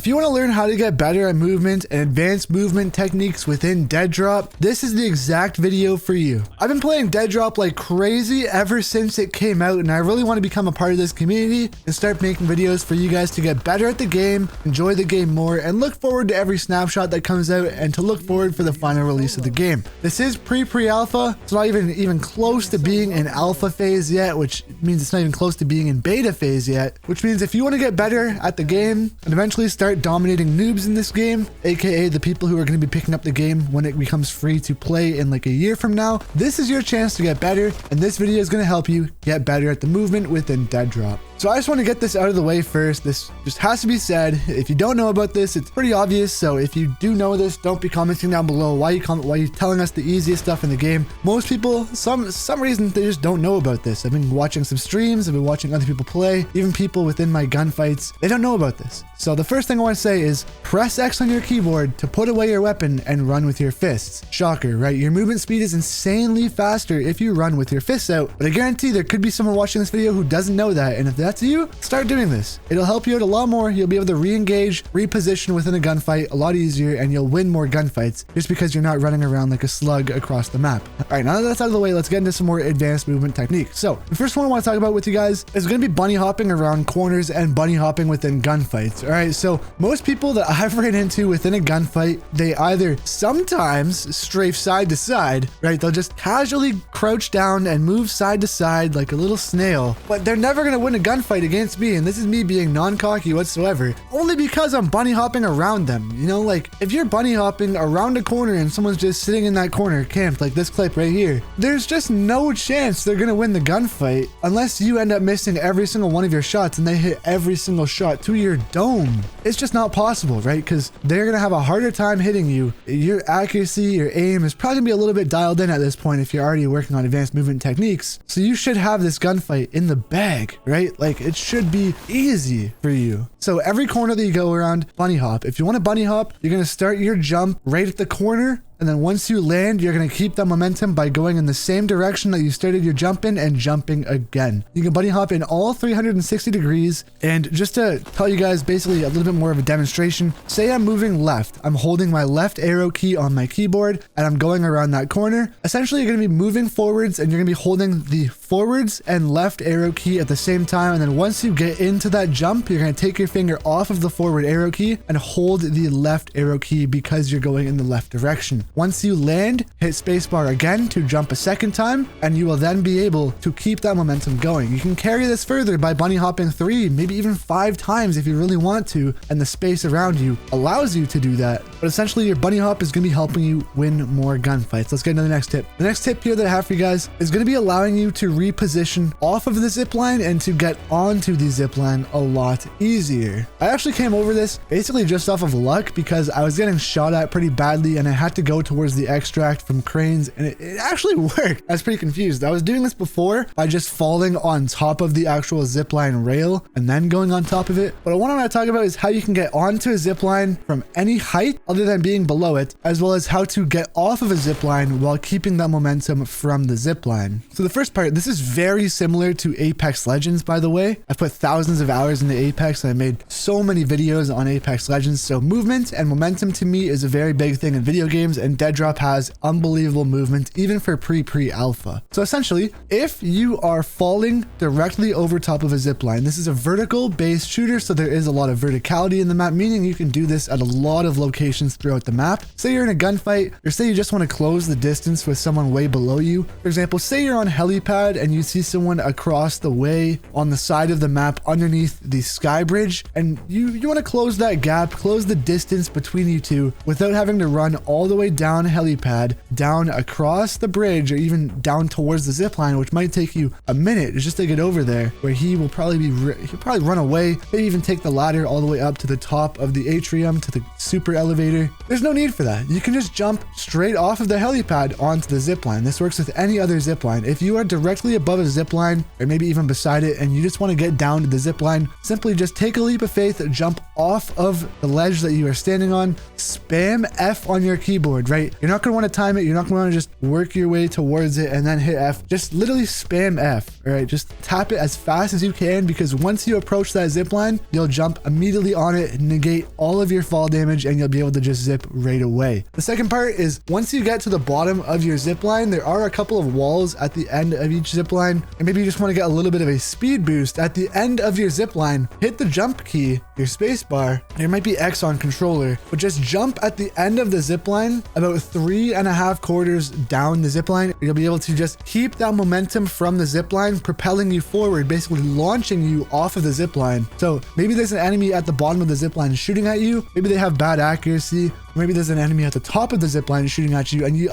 If you want to learn how to get better at movement and advanced movement techniques within Deadrop, this is the exact video for you. I've been playing Deadrop like crazy ever since it came out, and I really want to become a part of this community and start making videos for you guys to get better at the game, enjoy the game more, and look forward to every snapshot that comes out and to look forward for the final release of the game. This is pre-alpha. It's not even close to being in alpha phase yet, which means it's not even close to being in beta phase yet, which means if you want to get better at the game and eventually start dominating noobs in this game, aka the people who are going to be picking up the game when it becomes free to play in like a year from now, this is your chance to get better, and this video is going to help you get better at the movement within Deadrop. So I just want to get this out of the way first. This just has to be said. If you don't know about this, it's pretty obvious. So if you do know this, don't be commenting down below why you telling us the easiest stuff in the game. Most people, some reason, they just don't know about this. I've been watching some streams, I've been watching other people play, even people within my gunfights, they don't know about this. So the first thing I want to say is press X on your keyboard to put away your weapon and run with your fists. Shocker, right? Your movement speed is insanely faster if you run with your fists out, but I guarantee there could be someone watching this video who doesn't know that, and if that's you, start doing this. It'll help you out a lot more. You'll be able to re-engage, reposition within a gunfight a lot easier, and you'll win more gunfights just because you're not running around like a slug across the map. All right, now that that's out of the way, let's get into some more advanced movement techniques. So the first one I want to talk about with you guys is going to be bunny hopping around corners and bunny hopping within gunfights. All right, so most people that I've ran into within a gunfight, they either sometimes strafe side to side, right? They'll just casually crouch down and move side to side like a little snail, but they're never going to win a gunfight against me, and this is me being non-cocky whatsoever, only because I'm bunny hopping around them. You know, like if you're bunny hopping around a corner and someone's just sitting in that corner camped like this clip right here, there's just no chance they're gonna win the gunfight unless you end up missing every single one of your shots and they hit every single shot to your dome. It's just not possible, right? Because they're gonna have a harder time hitting you. Your accuracy, your aim is probably gonna be a little bit dialed in at this point if you're already working on advanced movement techniques. So you should have this gunfight in the bag, right? Like it should be easy for you. So every corner that you go around, bunny hop. If you want to bunny hop, you're going to start your jump right at the corner. And then once you land, you're going to keep that momentum by going in the same direction that you started your jump in and jumping again. You can bunny hop in all 360 degrees. And just to tell you guys basically a little bit more of a demonstration, say I'm moving left. I'm holding my left arrow key on my keyboard and I'm going around that corner. Essentially, you're going to be moving forwards and you're going to be holding the forwards and left arrow key at the same time. And then once you get into that jump, you're going to take your finger off of the forward arrow key and hold the left arrow key because you're going in the left direction. Once you land, hit spacebar again to jump a second time, and you will then be able to keep that momentum going. You can carry this further by bunny hopping 3, maybe even 5 times if you really want to, and the space around you allows you to do that. But essentially, your bunny hop is going to be helping you win more gunfights. Let's get into the next tip. The next tip here that I have for you guys is going to be allowing you to reposition off of the zipline and to get onto the zipline a lot easier. I actually came over this basically just off of luck because I was getting shot at pretty badly and I had to go towards the extract from cranes, and it actually worked. I was pretty confused. I was doing this before by just falling on top of the actual zipline rail and then going on top of it. But what I want to talk about is how you can get onto a zipline from any height other than being below it, as well as how to get off of a zipline while keeping that momentum from the zipline. So the first part, this is very similar to Apex Legends, by the way. I've put thousands of hours into Apex and I made so many videos on Apex Legends. So movement and momentum to me is a very big thing in video games, and Deadrop has unbelievable movement even for pre-alpha. So essentially, if you are falling directly over top of a zipline, this is a vertical based shooter, so there is a lot of verticality in the map, meaning you can do this at a lot of locations throughout the map. Say you're in a gunfight, or say you just want to close the distance with someone way below you. For example, say you're on helipad and you see someone across the way on the side of the map underneath the sky bridge, and you want to close that gap, close the distance between you two without having to run all the way down helipad, down across the bridge, or even down towards the zip line, which might take you a minute just to get over there, where he'll probably run away, maybe even take the ladder all the way up to the top of the atrium to the super elevator. There's no need for that. You can just jump straight off of the helipad onto the zip line. This works with any other zip line. If you are directly above a zip line, or maybe even beside it, and you just want to get down to the zip line, simply just take a leap of faith, jump off of the ledge that you are standing on, spam F on your keyboard, right? You're not going to want to time it. You're not going to want to just work your way towards it and then hit F. Just literally spam F. All right, just tap it as fast as you can, because once you approach that zip line, you'll jump immediately on it, negate all of your fall damage, and you'll be able to just zip right away. The second part is once you get to the bottom of your zip line, there are a couple of walls at the end of each zip line, and maybe you just want to get a little bit of a speed boost at the end of your zip line. Hit the jump key, your space bar. There might be X on controller, but just jump at the end of the zip line about 3.5 quarters down the zip line. You'll be able to just keep that momentum from the zip line propelling you forward, basically launching you off of the zip line. So maybe there's an enemy at the bottom of the zip line shooting at you. Maybe they have bad accuracy. Maybe there's an enemy at the top of the zip line shooting at you, and you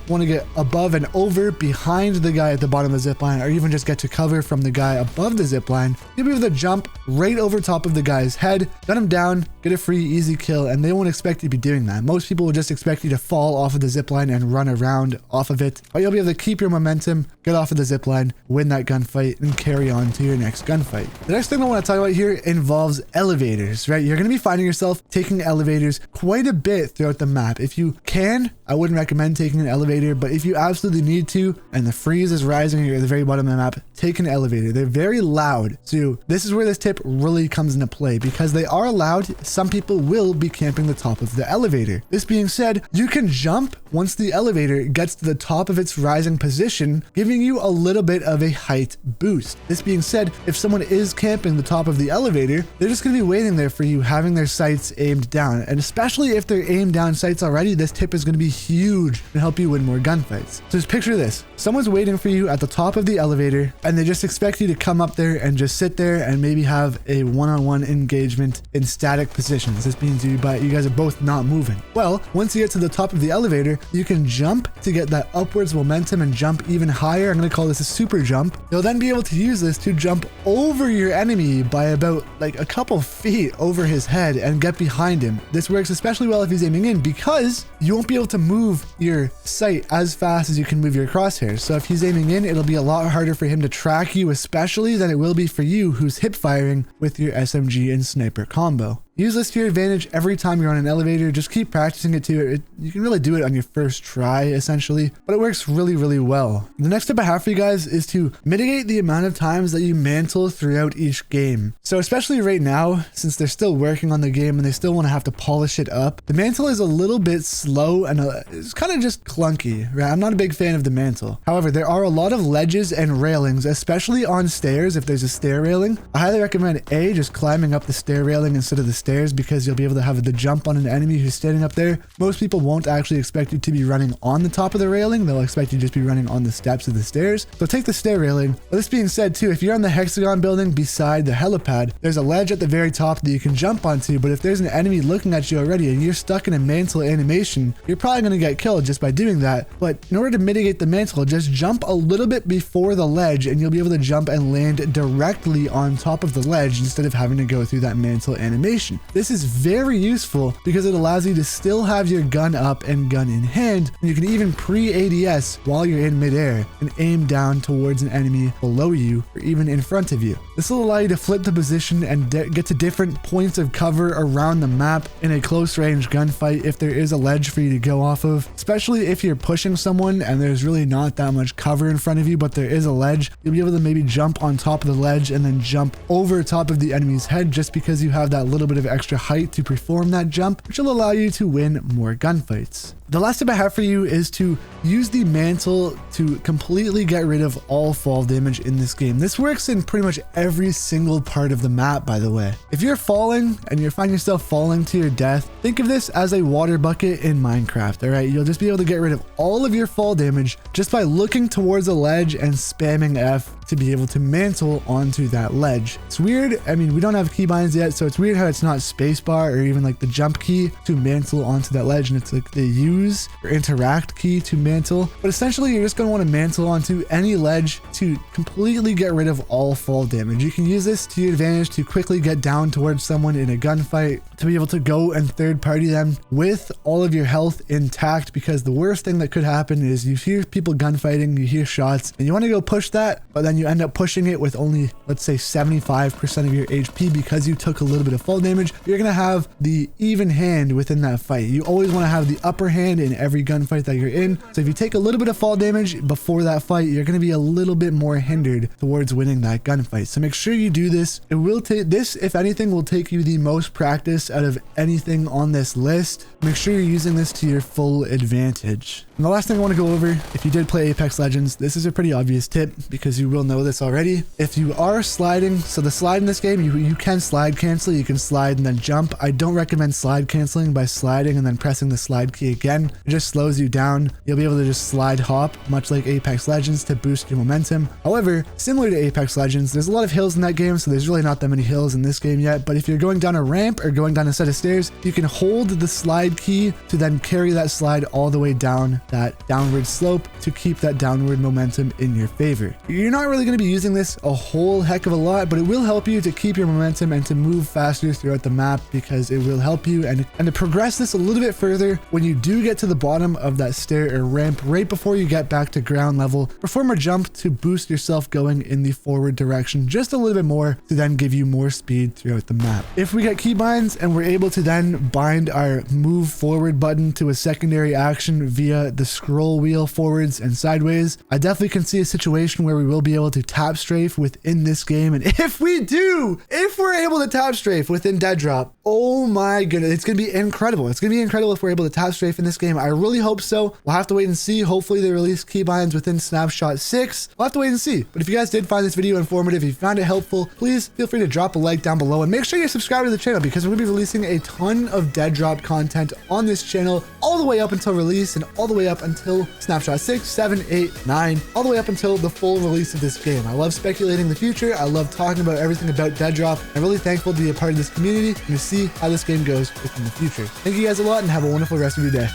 want to get above and over behind the guy at the bottom of the zip line, or even just get to cover from the guy above the zip line. You'll be able to jump right over top of the guy's head, gun him down, get a free easy kill, and they won't expect you to be doing that. Most people will just expect you to fall off of the zip line and run around off of it, but you'll be able to keep your momentum, get off of the zip line, win that gunfight, and carry on to your next gunfight. The next thing I want to talk about here involves elevators, right? You're going to be finding yourself taking elevators quite a bit throughout the map. If you can, I wouldn't recommend taking an elevator, but if you absolutely need to, and the freeze is rising here at the very bottom of the map, take an elevator. They're very loud. So this is where this tip really comes into play, because they are loud. Some people will be camping the top of the elevator. This being said, you can jump once the elevator gets to the top of its rising position, giving you a little bit of a height boost. This being said, if someone is camping the top of the elevator, they're just going to be waiting there for you, having their sights aimed down. And especially if they're aimed down sights already, this tip is going to be huge and help you win more gunfights. So just picture this. Someone's waiting for you at the top of the elevator, and they just expect you to come up there and just sit there and maybe have a one-on-one engagement in static positions. This means you guys are both not moving. Well, once you get to the top of the elevator, you can jump to get that upwards momentum and jump even higher. I'm going to call this a super jump. You'll then be able to use this to jump over your enemy by about like a couple feet over his head and get behind him. This works especially well if he's aiming in, because you won't be able to move your sight as fast as you can move your crosshairs. So if he's aiming in, it'll be a lot harder for him to track you, especially than it will be for you who's hip firing with your SMG and sniper combo. Use this to your advantage every time you're on an elevator. Just keep practicing it too. You can really do it on your first try, essentially, but it works really, really well. The next tip I have for you guys is to mitigate the amount of times that you mantle throughout each game. So especially right now, since they're still working on the game and they still want to have to polish it up, the mantle is a little bit slow and it's kind of just clunky, right? I'm not a big fan of the mantle. However, there are a lot of ledges and railings, especially on stairs. If there's a stair railing, I highly recommend just climbing up the stair railing instead of the stairs, because you'll be able to have the jump on an enemy who's standing up there. Most people won't actually expect you to be running on the top of the railing. They'll expect you to just be running on the steps of the stairs. So take the stair railing. But this being said too, if you're on the hexagon building beside the helipad, there's a ledge at the very top that you can jump onto, but if there's an enemy looking at you already and you're stuck in a mantle animation, you're probably going to get killed just by doing that. But in order to mitigate the mantle, just jump a little bit before the ledge and you'll be able to jump and land directly on top of the ledge instead of having to go through that mantle animation. This is very useful because it allows you to still have your gun up and gun in hand. And you can even pre-ADS while you're in midair and aim down towards an enemy below you or even in front of you. This will allow you to flip the position and get to different points of cover around the map in a close range gunfight if there is a ledge for you to go off of, especially if you're pushing someone and there's really not that much cover in front of you, but there is a ledge. You'll be able to maybe jump on top of the ledge and then jump over top of the enemy's head just because you have that little bit of extra height to perform that jump, which will allow you to win more gunfights. The last tip I have for you is to use the mantle to completely get rid of all fall damage in this game. This works in pretty much every single part of the map, by the way. If you're falling and you find yourself falling to your death, think of this as a water bucket in Minecraft, all right? You'll just be able to get rid of all of your fall damage just by looking towards a ledge and spamming F to be able to mantle onto that ledge. It's weird. I mean, we don't have keybinds yet, so it's weird how it's not spacebar or even like the jump key to mantle onto that ledge, and it's like the use or interact key to mantle. But essentially, you're just going to want to mantle onto any ledge to completely get rid of all fall damage. You can use this to your advantage to quickly get down towards someone in a gunfight, to be able to go and third party them with all of your health intact, because the worst thing that could happen is you hear people gunfighting, you hear shots, and you want to go push that, but then you end up pushing it with only, let's say, 75% of your HP because you took a little bit of fall damage. You're going to have the even hand within that fight. You always want to have the upper hand land in every gunfight that you're in. So if you take a little bit of fall damage before that fight, you're going to be a little bit more hindered towards winning that gunfight. So make sure you do this. It will take this, if anything, will take you the most practice out of anything on this list. Make sure you're using this to your full advantage. And the last thing I want to go over, if you did play Apex Legends, this is a pretty obvious tip because you will know this already. If you are sliding, so the slide in this game, you can slide cancel, you can slide and then jump. I don't recommend slide canceling by sliding and then pressing the slide key again. It just slows you down. You'll be able to just slide hop, much like Apex Legends, to boost your momentum. However, similar to Apex Legends, there's a lot of hills in that game, so there's really not that many hills in this game yet. But if you're going down a ramp or going down a set of stairs, you can hold the slide key to then carry that slide all the way down that downward slope to keep that downward momentum in your favor. You're not really going to be using this a whole heck of a lot, but it will help you to keep your momentum and to move faster throughout the map because it will help you and to progress this a little bit further. When you do get to the bottom of that stair or ramp, right before you get back to ground level, perform a jump to boost yourself going in the forward direction just a little bit more to then give you more speed throughout the map. If we get keybinds and we're able to then bind our move forward button to a secondary action via the scroll wheel forwards and sideways, I definitely can see a situation where we will be able to tap strafe within this game. And if we're able to tap strafe within Deadrop, oh my goodness, it's going to be incredible. It's going to be incredible if we're able to tap strafe in this game. I really hope so. We'll have to wait and see. Hopefully they release keybinds within Snapshot 6. We'll have to wait and see. But if you guys did find this video informative, if you found it helpful, please feel free to drop a like down below and make sure you're subscribed to the channel because we're going to be releasing a ton of Deadrop content on this channel all the way up until release and all the way up until Snapshot 6, 7, 8, 9, all the way up until the full release of this game. I love speculating the future. I love talking about everything about Deadrop. I'm really thankful to be a part of this community and to see how this game goes within the future. Thank you guys a lot and have a wonderful rest of your day.